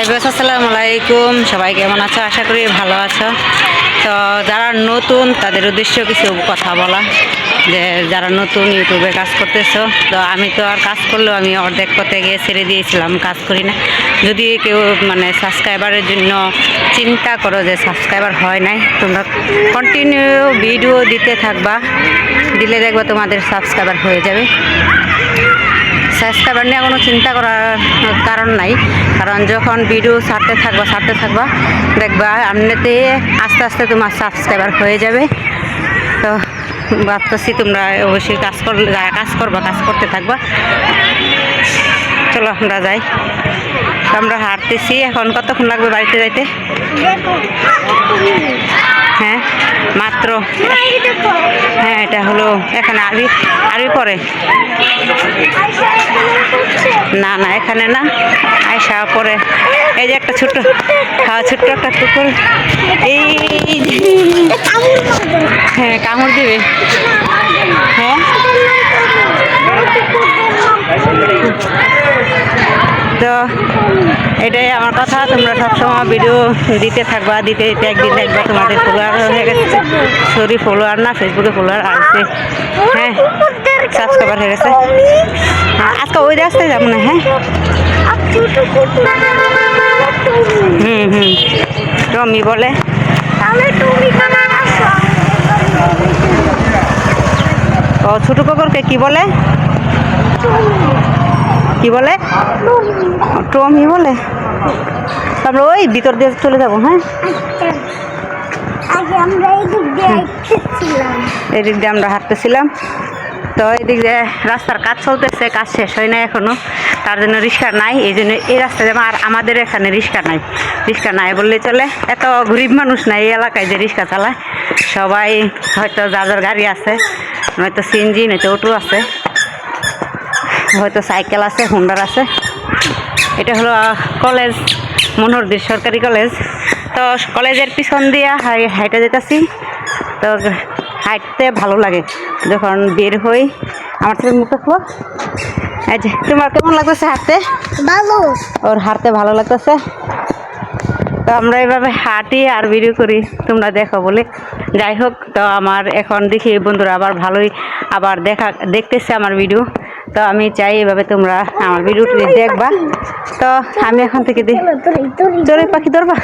Viewers আসসালামু আলাইকুম, সবাই কেমন আছো? আশা করি ভালো আছো। তো যারা নতুন তাদের উদ্দেশ্য কিছু কথা বলা, যে যারা নতুন ইউটিউবে কাজ করতেছো, তো আমি তো আর কাজ করলেও আমি অর্ধেক করতে গিয়ে ছেড়ে দিয়েছিলাম, কাজ করি না। যদি কেউ মানে সাবস্ক্রাইবারের জন্য চিন্তা করো যে সাবস্ক্রাইবার হয় নাই, তোমরা কন্টিনিউ ভিডিও দিতে থাকবা, দিলে দেখবা তোমাদের সাবস্ক্রাইবার হয়ে যাবে। সাবস্ক্রাইবার নিয়ে কোনো চিন্তা করার কারণ নাই, কারণ যখন ভিডিও ছাড়তে থাকবা দেখবা এমনিতে আস্তে আস্তে তোমার সাবস্ক্রাইবার হয়ে যাবে। তো ভাবতেছি তোমরা অবশ্যই কাজ করতে থাকবা। চলো আমরা যাই। তো আমরা হাঁটতেছি, এখন কতক্ষণ লাগবে বাড়িতে যাইতে? হ্যাঁ মাত্র। হ্যাঁ এটা হলো এখানে আরবি পরে না না, এখানে না, আয়সা পরে। এই যে একটা ছোট্ট একটা কুকুর, এই হ্যাঁ কামড় দিবে। হ্যাঁ তো এটাই আমার কথা, তোমরা সবসময় ভিডিও দিতে থাকবা, দিতে একদিন দেখবা তোমাদের ফলোয়ার হয়ে গেছে। সরি ফলোয়ার না, ফেসবুকে ফলোয়ার আসছে। হ্যাঁ সাবস্ক্রাইবার হয়ে গেছে। আজকে ওই রাস্তায় যাবো না। হ্যাঁ টমি বলে। ও ছোট কুকুরকে কি বলে? টমি বলে। তারপরে ওই ভিতর দিয়ে চলে যাবো। হ্যাঁ এদিক দিয়ে আমরা হাঁটতেছিলাম। তো এদিক দিয়ে রাস্তার কাজ চলতেছে, কাজ শেষ হয় না এখনো, তার জন্য রিক্সা নাই। এই জন্য এই রাস্তায় যেমন আর আমাদের এখানে রিক্সা নাই বললে চলে। এত গরিব মানুষ নাই এই এলাকায় যে রিক্সা চালায়। সবাই হয়তো যার গাড়ি আছে, নয়তো সিএনজি, নয়তো অটো আছে, হয়তো সাইকেল আছে, হুন্ডার আছে। এটা হলো কলেজ, মনোহরদী সরকারি কলেজ। তো কলেজের পিছন দিয়া হাইটে যেতেছি। তো হাইটতে ভালো লাগে যখন বের হই। আমার থেকে মুখে খোলা। এই যে তোমার কেমন লাগতেছে হাঁটতে? ভালো। ওর হাঁটতে ভালো লাগতেছে। তো আমরা এভাবে হাঁটি আর ভিডিও করি, তোমরা দেখো বলে। যাই হোক, তো আমার এখন দেখি বন্ধুরা আবার দেখতেছে আমার ভিডিও। তো আমি চাই এভাবে তোমরা আমার ভিডিওটি দেখবা। তো আমি এখন থেকে চড়ুই পাখি ধরবা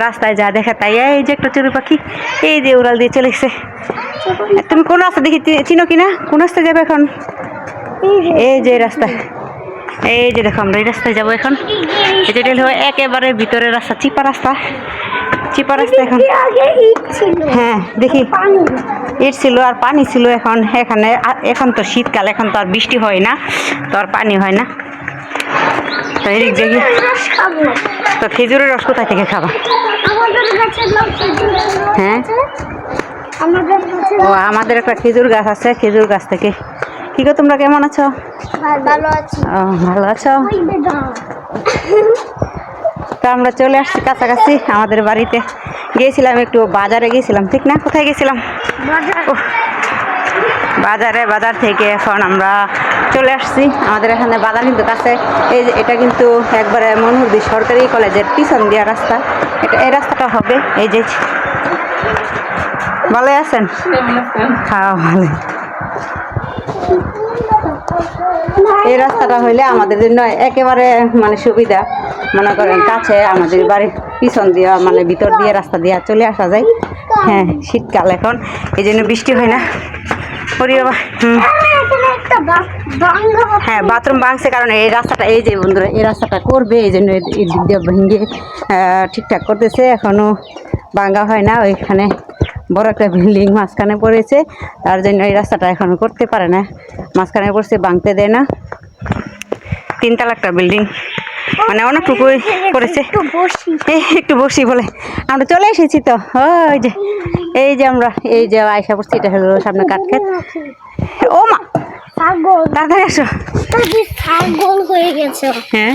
রাস্তায় যা দেখা তাই। এই যে একটা চড়ুই পাখি, এই যে উড়াল দিয়ে চলে গেছে। তুমি কোন রাস্তা দেখি চিনো কিনা? কোন রাস্তায় যাবে এখন? এই যে রাস্তা, এই যে দেখো আমরা এই রাস্তায় যাবো এখন। এটা হলো একেবারে ভিতরের রাস্তা, চিপা রাস্তা এখন। হ্যাঁ দেখি ইট ছিল আর পানি ছিল। এখন তো শীতকাল, এখন তো আর বৃষ্টি হয় না, তো আর পানি হয় না। তো এদিক দেখি। তো খেজুরের রস কোথায় থেকে খাবা? হ্যাঁ ও আমাদের একটা খেজুর গাছ আছে, খেজুর গাছ থেকে। কি গো তোমরা কেমন আছো? ভালো আছো। তো আমরা চলে আসছি কাছাকাছি আমাদের বাড়িতে। গিয়েছিলাম একটু বাজারে, গিয়েছিলাম ঠিক না? কোথায় গেছিলাম? বাজার থেকে এখন আমরা চলে আসছি। আমাদের এখানে বাজার কিন্তু কাছে। এই যে এটা কিন্তু একবারে মনোহরদী সরকারি কলেজের পিছন দিয়া রাস্তা। এই রাস্তাটা হবে। এই যে ভালো আছেন? হ্যাঁ ভালো। এই রাস্তাটা হইলে আমাদের জন্য একেবারে মানে সুবিধা। মনে করেন কাছে, আমাদের বাড়ির পিছন দিয়ে মানে ভিতর দিয়ে রাস্তা দিয়ে চলে আসা যায়। হ্যাঁ শীতকাল এখন, এই জন্য বৃষ্টি হয় না। হ্যাঁ বাথরুম ভাঙছে, কারণ এই রাস্তাটা, এই যে বন্ধুরা এই রাস্তাটা করবে, এই জন্য এই দিক দিয়ে ভেঙে ঠিকঠাক করতেছে। এখনও ভাঙা হয় না। ওইখানে বড় একটা বিল্ডিং মাঝখানে পড়েছে, তার জন্য এই রাস্তাটা এখনও করতে পারে না। মাঝখানে পড়ছে, ভাঙতে দেয় না। 3 তলা একটা বিল্ডিং, মানে অনেকটুকু করেছে। একটু বসি বলে আমরা চলে এসেছি। তো এই যে আমরা এই যে আয়সা পড়ছি, এটা হলো সামনে কাঠক্ষেত। ও মা তাড়াতাড়ি আসো। হ্যাঁ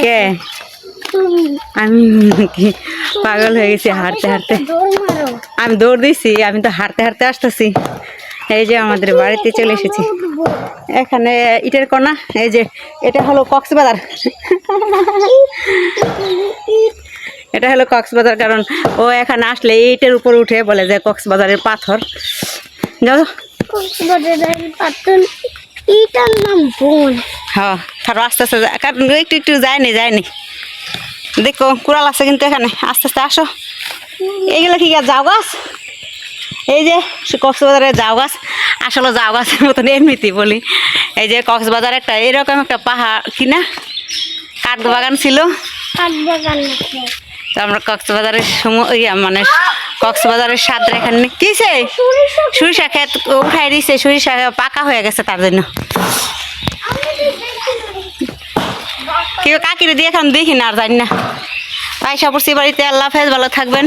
কে? আমি পাগল হয়ে গেছি হাঁটতে হাঁটতে। আমি দৌড় দিছি, আমি তো হাঁটতে আসতেছি। এই যে আমাদের বাড়িতে চলে এসেছি। এখানে ইটের কোনা, এই যে এটা হলো কক্সবাজার। এটা হলো কক্সবাজার, কারণ ও এখানে আসলে ইটের উপর উঠে বলে যে কক্সবাজারের পাথর। যাও কক্সবাজারের পাথর, এটার নাম বোন। হ্যাঁ, কারো আস্তে আস্তে কারণ একটু একটু যায়নি। দেখো কুড়াল আছে কিন্তু এখানে, আস্তে আস্তে আসো। এইগুলো কি গাছ? জাউ গাছ। এই যে কক্সবাজারের জাউ গাছ, আসলে জাউ গাছের মতন এমনিতেই বলি। এই যে কক্সবাজার একটা এরকম একটা পাহাড় কিনা কাঠ বাগান ছিল। কাঠবাগান তো আমরা কক্সবাজারের মানে কক্সবাজারের স্বাদ এখানে কিসে সরিষা ক্ষেত উঠাই দিছে, সরিষা পাকা হয়ে গেছে তার জন্য। কেউ কাকিরে দিয়ে এখন দেখি না, আর জানি না। আয়সা পড়ছি বাড়িতে। আল্লাহ হাফেজ, ভালো থাকবেন।